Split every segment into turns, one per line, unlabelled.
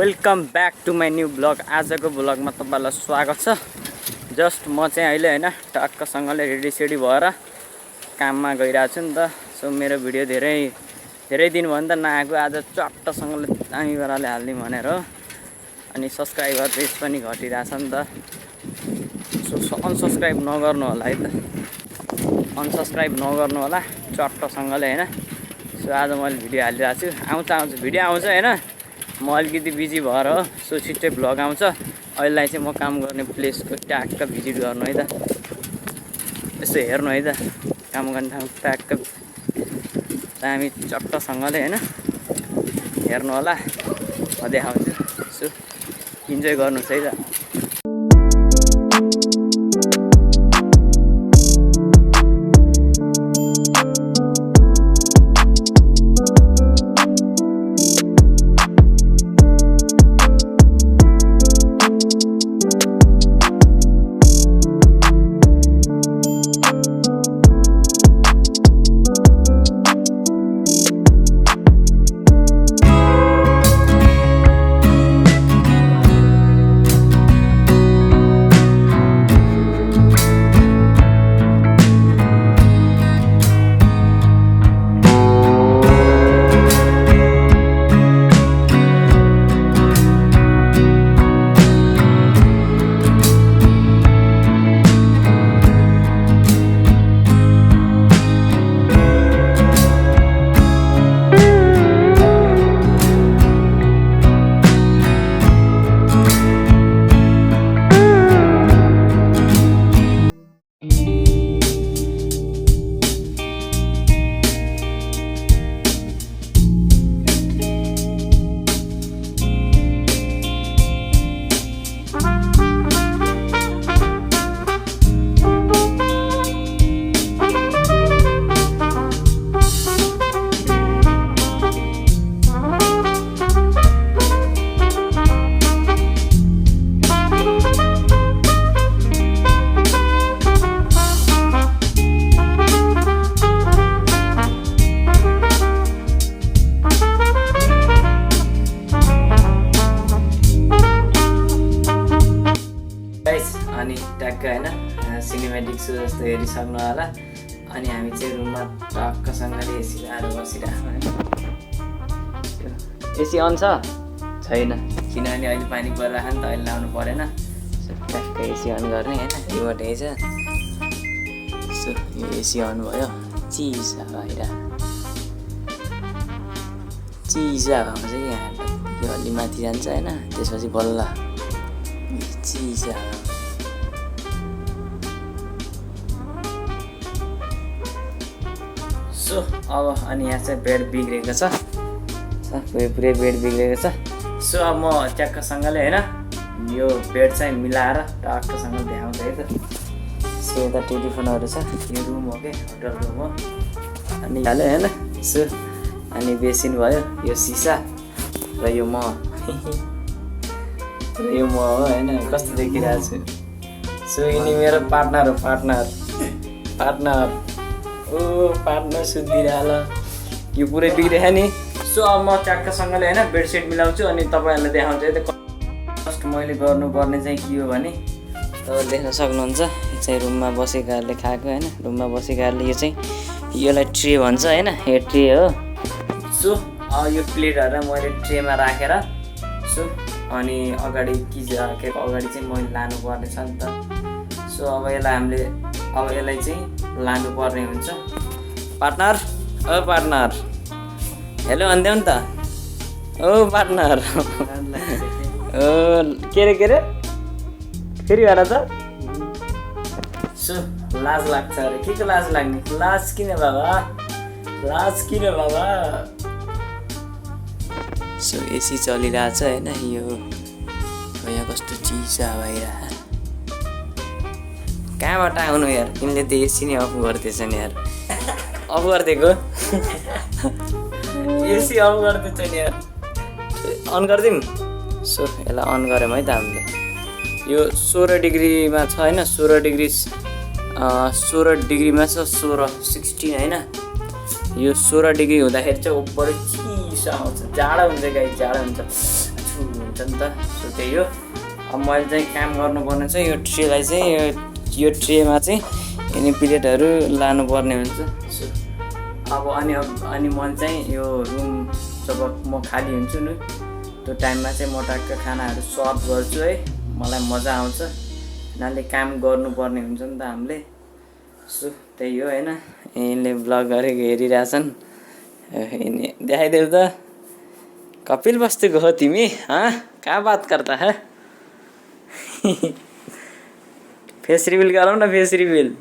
Welcome back to my new blog. आजको ब्लगमा तपाईलाई स्वागत छ। जस्ट म चाहिँ अहिले हैन टक्कसँगले रेडी सेडी भएर काममा गइरहेको छु नि त। सो मेरो भिडियो धेरै दिन भयो नि त नआएको, आज चट्टसँगले दामी गराले हाल्ने भनेर हो। अनि सब्स्क्राइबर रेट पनि घटिरहेछ नि त। सो अनसब्स्क्राइब नगर्नु होला है त, अनसब्स्क्राइब नगर्नु होला चट्टसँगले हैन। सो आज मैले भिडियो हालिरहेको छु, आउँछ भिडियो आउँछ हैन। म अलिकति बिजी भएर हो, सो छिट्टै भ्लग आउँछ। अहिलेलाई चाहिँ म काम गर्ने प्लेसको ट्याक्क भिजिट गर्नु है त, यसो हेर्नु है त काम गर्ने ठाउँ ट्याक्क दामी चट्टसँगले हैन हेर्नु होला। म देखाउँछु, सो इन्जोय गर्नुहोस् है त। अनि ट्याक्क हैन सिनेमेटिक सो जस्तो हेरिसक्नु होला। अनि हामी चाहिँ रुममा टक्कसँगले एसी लगाएर बसिरहेको हैन। एसी अन छ छैन किनभने अहिले पानी परिरहेको नि त, अहिले लाउनु परेन। सो ट्याक्क एसी अन गर्ने हैन, योबाट छ। सो यो एसी अन भयो, चिसा भएर चिसा हावा चाहिँ यहाँ यो अलि माथि जान्छ हैन, त्यसपछि बल्ल चिसा। सो अब अनि यहाँ चाहिँ बेड बिग्रेको छ, पुरै बेड बिग्रेको छ। सो अब म ट्याक्कसँगले हैन यो बेड चाहिँ मिलाएर टक्कसँगले देखाउँछ है त। सो यता टेलिफोनहरू छ, यो रुम हो कि होटल रुम हो। अनि हाल्यो हैन। सो अनि बेसिन भयो, यो सिसा र यो म हो हैन, कस्तो देखिरहेको छु। सो यिनी मेरो पार्टनर हो, पार्टनर पार्टनर सुत्दिरहेल। यो पुरै बिग्रेछ नि। सो अब म ट्याक्कसँगले हैन बेडसिट मिलाउँछु अनि तपाईँहरूलाई देखाउँछु है त। फर्स्ट मैले गर्नुपर्ने चाहिँ के हो भने तपाईँले देख्न सक्नुहुन्छ, यो चाहिँ रुममा बसेकाहरूले खाएको हैन। रुममा बसेकाहरूले यो चाहिँ यसलाई ट्रे भन्छ हैन, यो ट्रे हो। सो अब यो प्लेटहरू मैले ट्रेमा राखेर सो अनि अगाडि राखेको अगाडि चाहिँ मैले लानुपर्ने छ नि त। सो अब यसलाई चाहिँ लानुपर्ने हुन्छ। पार्टनर ओ पार्टनर, हेलो अन्देऊ नि त। ओ पार्टनर ओ के रे फेरि भएर त। सो लाज लाग्छ अरे, के को लाज लाग्ने? लाज किन बाबा, लाज किन बाबा। सो एसी चलिरहेछ हैन, यो यहाँ कस्तो चिसा भइरहेको। कहाँबाट आउनु यार, तिमीले त एसी नै अफ गर्दैछ नि यार। अफ गरिदिएको एसी अफ गर्दैछ नि यार, अन गरिदिउँ। सो यसलाई अन गऱ्यौँ है त हामीले। यो 16 डिग्रीमा छ हैन, 16 डिग्रीमा छ, 16 हैन। यो 16 डिग्री हुँदाखेरि चाहिँ ओभर चिसो आउँछ, जाडो हुन्छ गाई, जाडो हुन्छ, छु हुन्छ नि त। सो त्यही हो। अब मैले चाहिँ काम गर्नुपर्ने चाहिँ यो ट्रेलाई चाहिँ यो ट्रेमा चाहिँ यिनी प्लेटहरू लानुपर्ने हुन्छ। सो अब अनि मैले चाहिँ यो रुम जब म खाली हुन्छु नि त्यो टाइममा चाहिँ म टक्क खानाहरू सर्भ गर्छु है। मलाई मजा आउँछ, यिनीहरूले काम गर्नुपर्ने हुन्छ नि त हामीले। सो त्यही हो होइन। यिनले ब्लग गरेको हेरिरहेछन्। यिनी देखाइदेऊ त कपिल बस्तीको हो तिमी? कहाँ बात करता है? फेस रिभिल गरौँ न, फेस रिभिल।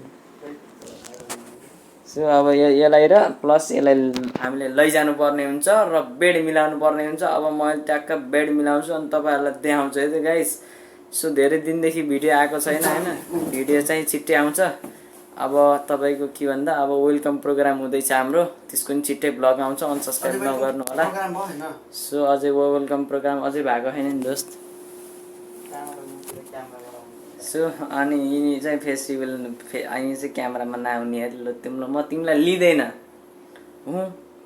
सो अब यसलाई र प्लस यसलाई हामीले लैजानु पर्ने हुन्छ र बेड मिलाउनु पर्ने हुन्छ। अब मैले ट्याक्क बेड मिलाउँछु अनि तपाईँहरूलाई देखाउँछु है त गाइस। सो धेरै दिनदेखि भिडियो आएको छैन होइन, भिडियो चाहिँ छिट्टै आउँछ। अब तपाईँको के भन्दा अब वेलकम प्रोग्राम हुँदैछ हाम्रो, त्यसको पनि छिट्टै ब्लग आउँछ, अनसब्सक्राइब नगर्नु होला। सो अझै वेलकम प्रोग्राम अझै भएको छैन नि दोस्त। सो अनि यिनी चाहिँ फेस्टिभल यिनी चाहिँ क्यामेरामा नआउने अरे। ल म तिमीलाई लिँदैन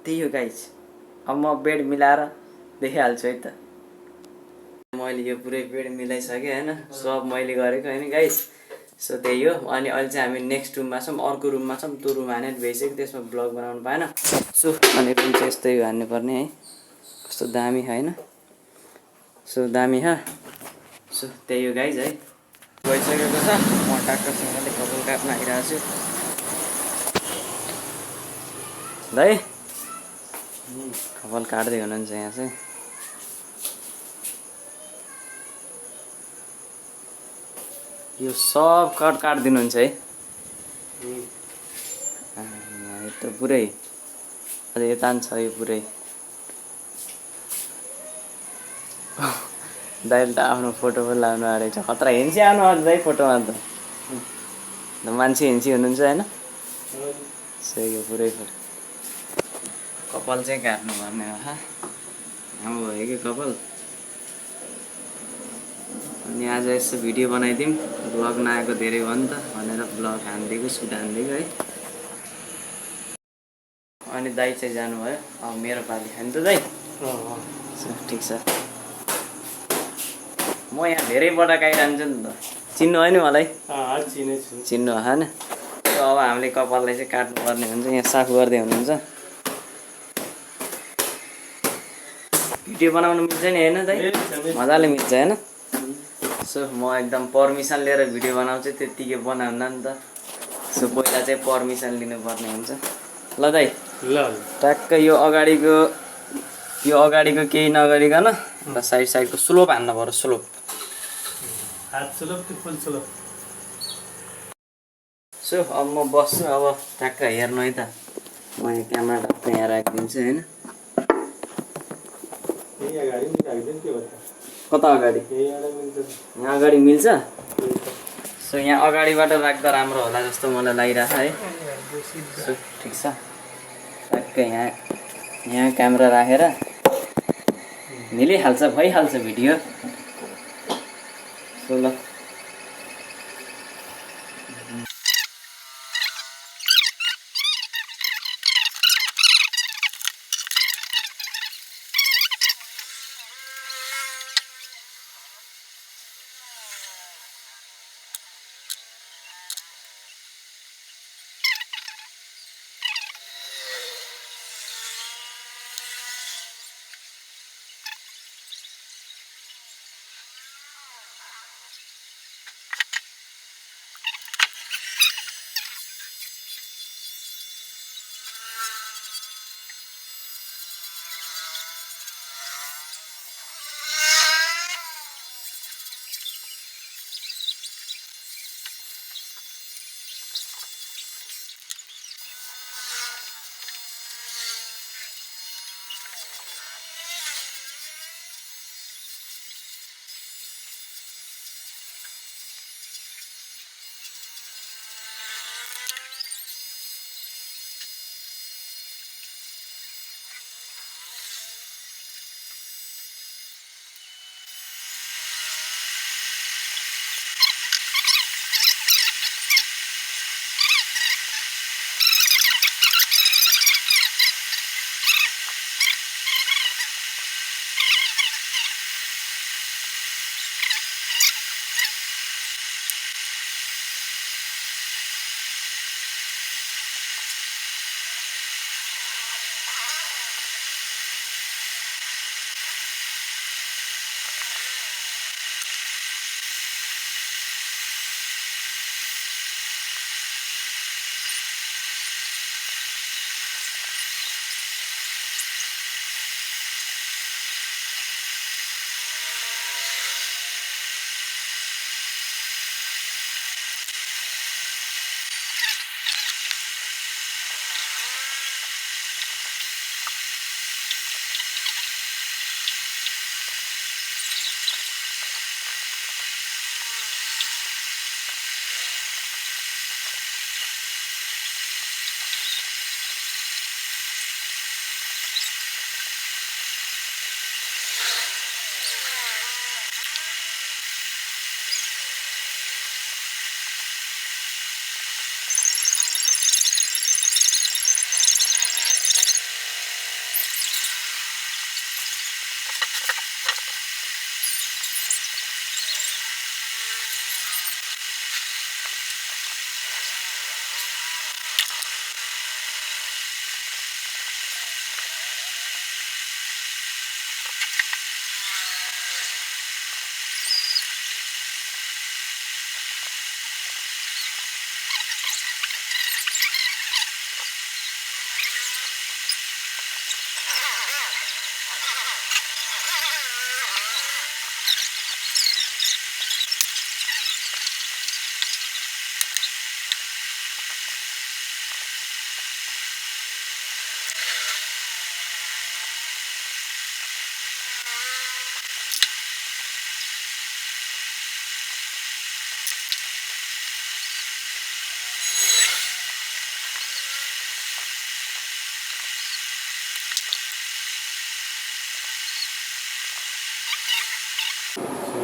त्यही हो गाइस। अब म बेड मिलाएर देखिहाल्छु है त। मैले यो पुरै बेड मिलाइसकेँ होइन, सब मैले गरेको होइन गाइस। सो त्यही हो। अनि अहिले चाहिँ हामी नेक्स्ट रुममा छौँ, अर्को रुममा छौँ। त्यो रुम हानेर भइसक्यो, त्यसमा ब्लग बनाउनु पाएन। सो अनि रुम चाहिँ यस्तै हान्नुपर्ने है, कस्तो दामी होइन। सो दामी सो त्यही हो गाइज है। गइसकेको छ, म टाक्कसँगले कपाल काट्न आइरहेको छु। दाइ कपाल काट्दै हुनुहुन्छ यहाँ चाहिँ। यो सब काटिदिनुहुन्छ है? यो त पुरै अझै यता छ यो पुरै। दाइले त आफ्नो फोटो पनि लाउनु आएको रहेछ। खतरा हिँड्छ आउनु आउँछ दाइ फोटोमा त मान्छे हिँड्छ हुनुहुन्छ होइन। सही हो, पुरै कपाल चाहिँ काट्नु पर्ने हो। राम्रो भयो कि कपाल। अनि आज यसो भिडियो बनाइदिउँ, ब्लग नआएको धेरै भयो नि त भनेर ब्लग हानिदिएको, सुट हानिदिएको है। अनि दाइ चाहिँ जानुभयो, अब मेरो पालि खानु त दाइ। ठिक छ। म यहाँ धेरै पटक आइरहन्छु नि त, चिन्नु भयो नि मलाई? चिन्नु होइन। अब हामीले कपाललाई चाहिँ काट्नुपर्ने हुन्छ, यहाँ साफ गर्दै हुनुहुन्छ। भिडियो बनाउनु मिल्छ नि होइन दाइ? मजाले मिल्छ होइन। सो म एकदम पर्मिसन लिएर भिडियो बनाउँछु, त्यत्तिकै बनाउन नि त। सो पहिला चाहिँ पर्मिसन लिनुपर्ने हुन्छ। ल दाइ, ल ट्याक्क यो अगाडिको केही नगरिकन र साइडको स्लोप हान्नु पर्यो। स्लोप हात स्लोप कि फुल स्लोप? सो अब म बस्छु, अब ट्याक्क हेर्नु है त। म यहाँ क्यामेरा टक्क यहाँ राखिदिन्छु होइन। कता अगाडि? यहाँ अगाडि मिल्छ। सो यहाँ अगाडिबाट राख्दा राम्रो होला जस्तो मलाई लागिरहेछ है। सो ठिक छ, ट्याक्क यहाँ क्यामेरा राखेर मिलिहाल्छ, भइहाल्छ भिडियो। सो ल।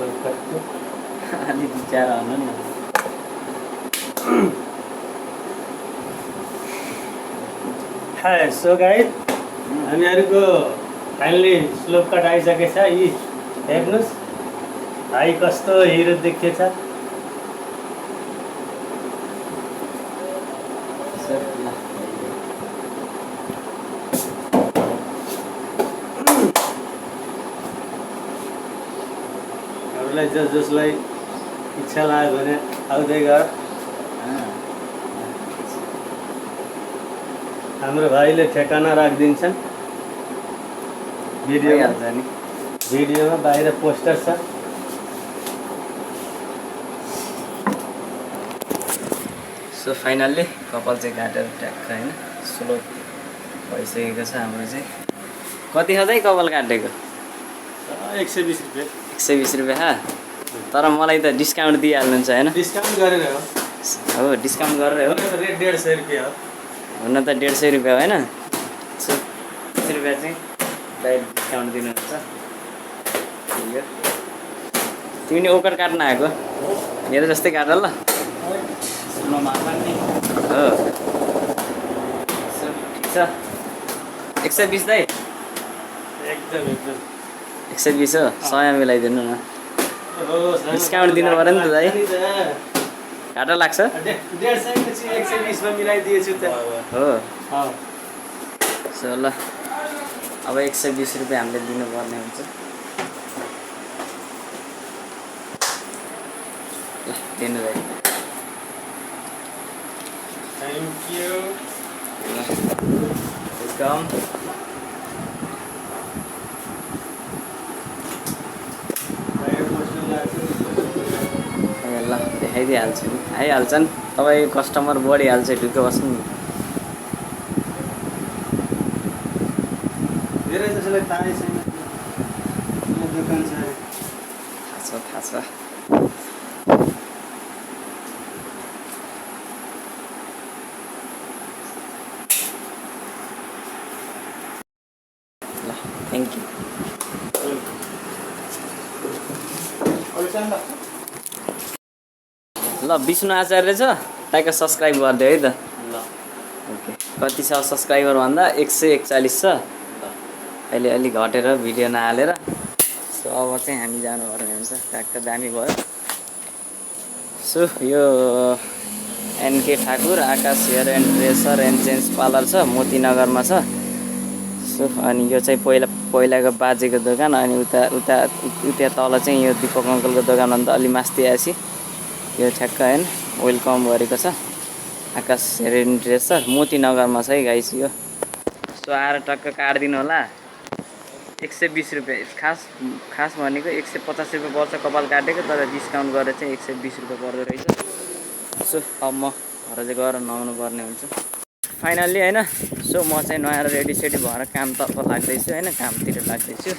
अलि विचार हुनु नि
हाय सो गाइस हामीहरूको फाइनली स्लोप कट आइसकेछ यी हेर्नुहोस् भाइ कस्तो हिरो देखिएछ हामीलाई जसलाई इच्छा लाग्यो भने आउँदै गर हाम्रो भाइले ठेकाना राखिदिन्छन् भिडियोमा बाहिर पोस्टर छ
सो फाइनल्ली कपाल चाहिँ काटेर ट्याक्क होइन स्लो भइसकेको छ हाम्रो चाहिँ कति हो चाहिँ कपाल काटेको
120 रुपियाँ
120 रुपियाँ तर मलाई त डिस्काउन्ट दिइहाल्नुहुन्छ होइन
डिस्काउन्ट गरेर
हो डिस्काउन्ट गरेर हो
रेट 150 रुपियाँ हो
हुन त 150 रुपियाँ होइन सो 100 रुपियाँ चाहिँ डाइरेक्ट डिस्काउन्ट दिनुहुन्छ ठिक हो तिमी नि ओकर काट्न आएको मेरो जस्तै काट ल हो ठिक छ 120 दाइ
एकदम
120 हो 100 मिलाइदिनु न डिस्काउन्ट दिनु पऱ्यो नि त दाइ घाटा लाग्छ
150 मा मिलाइदिएछु त
हो सो ल अब 120 रुपियाँ हामीले दिनुपर्ने हुन्छ ल दिनु दाइ
थ्याङ्क यू
वेलकम ल देखाइदिइहाल्छु नि आइहाल्छन् तपाईँ कस्टमर बढिहाल्छ ढुक्क बस्नु नि
धेरै जसलाई थाहै छैन दोकान छ
थाहा छ ल थ्याङ्क यू ल विष्णु आचार्य छ ट्याक्क सब्सक्राइब गरिदियो है त
ल
ओके कति छ सब्सक्राइबर भन्दा 141 छ अहिले अलि घटेर भिडियो नहालेर सो अब चाहिँ हामी जानुपर्ने हुन्छ ट्याक्क दामी भयो सो यो NK Thakur Akash hair and dresser and gents parlour छ मोतीनगरमा छ सो अनि यो चाहिँ पहिलाको बाजेको दोकान अनि उता तल चाहिँ यो दिपक अङ्कलको दोकान भन्दा अलि मास्ति आएपछि यो ठ्याक्क होइन वेलकम गरेको छ आकाश हेयर एन्ड ड्रेसर मोतीनगरमा छ है गाइस यो सो आएर टक्क काटिदिनु होला 120 रुपियाँ खास भनेको 150 रुपियाँ पर्छ कपाल काटेको तर डिस्काउन्ट गरेर चाहिँ 120 रुपियाँ पर्दो रहेछ सो अब म घर चाहिँ गएर नुहाउनु पर्ने हुन्छ फाइनल्ली होइन सो म चाहिँ नुहाएर रेडी भएर कामतर्फ लाग्दैछु होइन कामतिर लाग्दैछु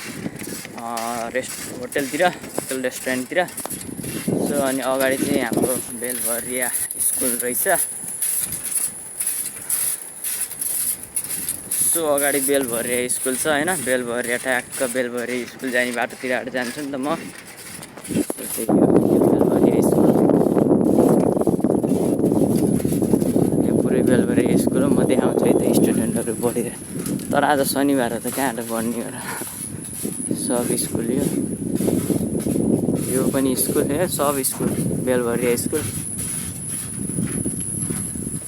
होटल रेस्टुरेन्टतिर सो अनि अगाडि चाहिँ हाम्रो बेलभरिया स्कुल रहेछ सो अगाडि बेलभरिया स्कुल छ होइन बेलभरिया ट्याक्क बेलभरिया स्कुल जाने बाटोतिर जान्छु नि त म बेलभरिया स्कुल यो पुरै बेलभरिया स्कुल हो म देखाउँछु है त स्टुडेन्टहरू पढेर तर आज शनिबार हो त कहाँबाट पढ्ने हो सब स्कुल यो पनि स्कुल हो सब स्कुल बेलभरिया स्कुल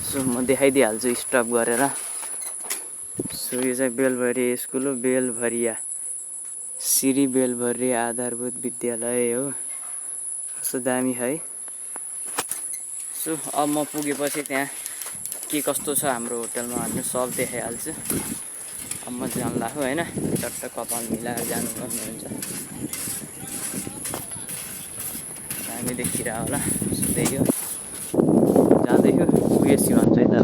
सो म देखाइदिइहाल्छु स्टप गरेर सो यो चाहिँ बेलभरिया स्कुल हो बेलभरिया श्री बेलभरिया आधारभूत विद्यालय हो कस्तो दामी है सो अब म पुगेपछि त्यहाँ के कस्तो छ हाम्रो होटलमा भन्ने सब देखाइहाल्छु अब म जान्ला हो होइन चट्ट कपाल मिलाएर जानुपर्ने हुन्छ दामी देखिरह होला त्यही हो जाँदैछु पुगेपछि भन्छ है त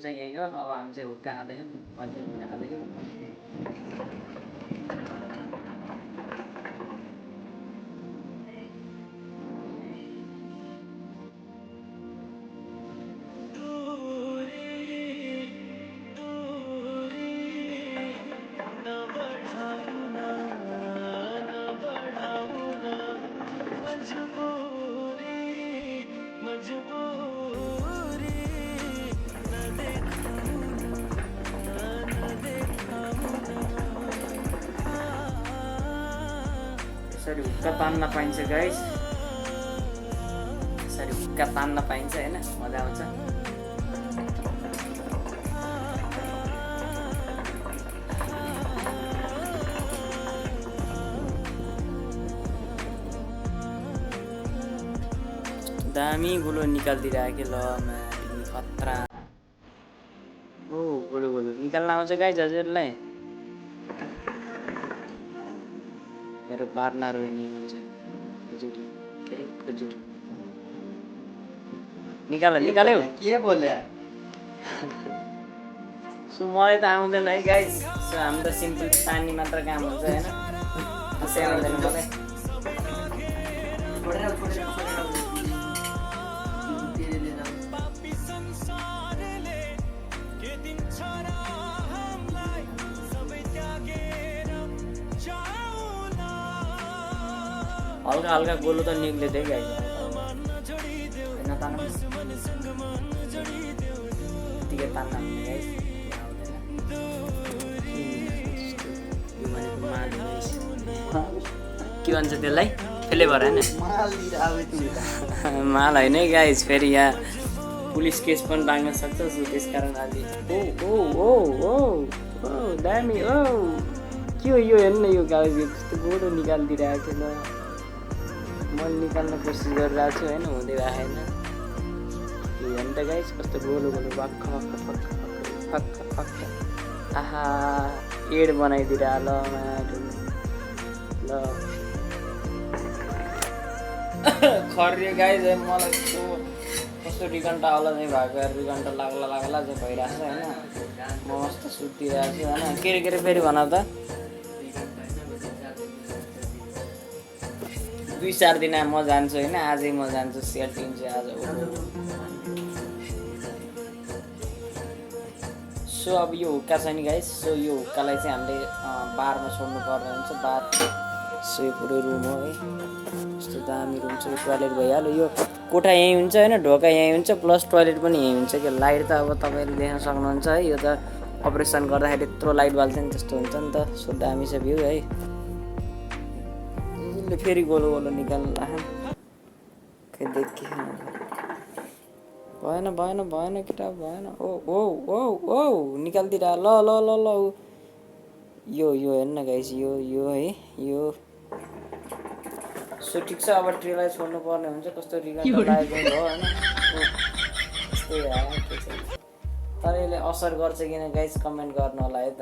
चाहिँ यही हो। अब हामी चाहिँ हुक्का हाल्दैछौँ, हुक्का हाल्दैछौँ। यसरी हुक्का तान्न पाइन्छ गाइस, यसरी हुक्का तान्न पाइन्छ होइन, मजा आउँछ। दामी गोलो निकालिदिइरहेको ल खतरा। ओ गोलो गोलो निकाल्न आउँछ गाइस हजुरलाई। मेरो पार्टनर हुनुहुन्छ निकाल्यो
के बोले
सो मलाई त आउँदैन है गाइस। सो हामी त सिम्पल पानी मात्र काम हुन्छ होइन, त्यसै आउँदैन मलाई। हल्का हल्का गोलो त निक्ले थियो गाइस, होइन तान्नु यतिकै तान्न हुने गाइस, के भन्छ त्यसलाई फ्लेभर होइन, माल होइन है गाइस। फेरि यहाँ पुलिस केस पनि लाग्न सक्छ। सो त्यस कारण आज ओ ओ ओ ओ ओ दामी ओ के हो यो, हेर्नु न यो गाइस, यो कस्तो गोलो निकालिदिइरहेको थियो ल। मैले निकाल्न कोसिस गरिरहेको छु होइन, हुँदै राखेन। यो हेर्नु त गाइस कस्तो गोलो गोलो भक्क भक्क भक्क भक्क भक्क। आहा एड बनाइदिएर ल माटो ल खर्यो गाइस। मलाई कस्तो रिकन्टा होला चाहिँ भएको यार, रिकन्टा लाग्ला लाग्ला चाहिँ भइरहेको छ होइन। म मस्त सुतिरहेको छु होइन। के अरे फेरि भन त, 2-4 दिन म जान्छु होइन, आजै म जान्छु, सेटिङ चाहिँ आज। सो अब यो हुक्का छ नि गाइस, सो यो हुक्कालाई चाहिँ हामीले बारमा छोड्नु पर्ने हुन्छ। बार सो यो पुरै रुम हो है, यस्तो दामी रुम छ। यो टोयलेट भइहाल्यो, यो कोठा यहीँ हुन्छ होइन, ढोका यहीँ हुन्छ, प्लस टोयलेट पनि यहीँ हुन्छ। कि लाइट त अब तपाईँले देख्न सक्नुहुन्छ है, यो त अपरेसन गर्दाखेरि यत्रो लाइट बाल्छ नि त्यस्तो हुन्छ नि त। सो दामी छ भ्यू है। फेरि गोलो गोलो निकाल्नु भएन भएन भएन केटा भएन। ओ ओ ओ ओ निकालिदिएर ल ल ल ल यो हेर्न गाइस, यो है यो। सो ठिक छ, अब ट्रेलाई छोड्नु पर्ने हुन्छ। कस्तो रिकन्टा लागेको हो होइन, त्यस्तै तर यसले असर गर्छ किन गाइस कमेन्ट गर्नु होला है त।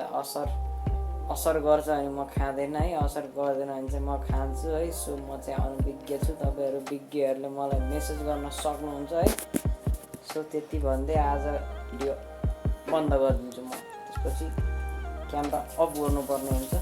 असर गर्छ भने म खाँदैन है, असर गर्दैन भने चाहिँ म खान्छु है। सो म चाहिँ अनभिज्ञ छु, तपाईँहरू विज्ञहरूले मलाई मेसेज गर्न सक्नुहुन्छ है। सो त्यति भन्दै आज भिडियो बन्द गरिदिन्छु म, त्यसपछि क्यामेरा अफ गर्नुपर्ने हुन्छ।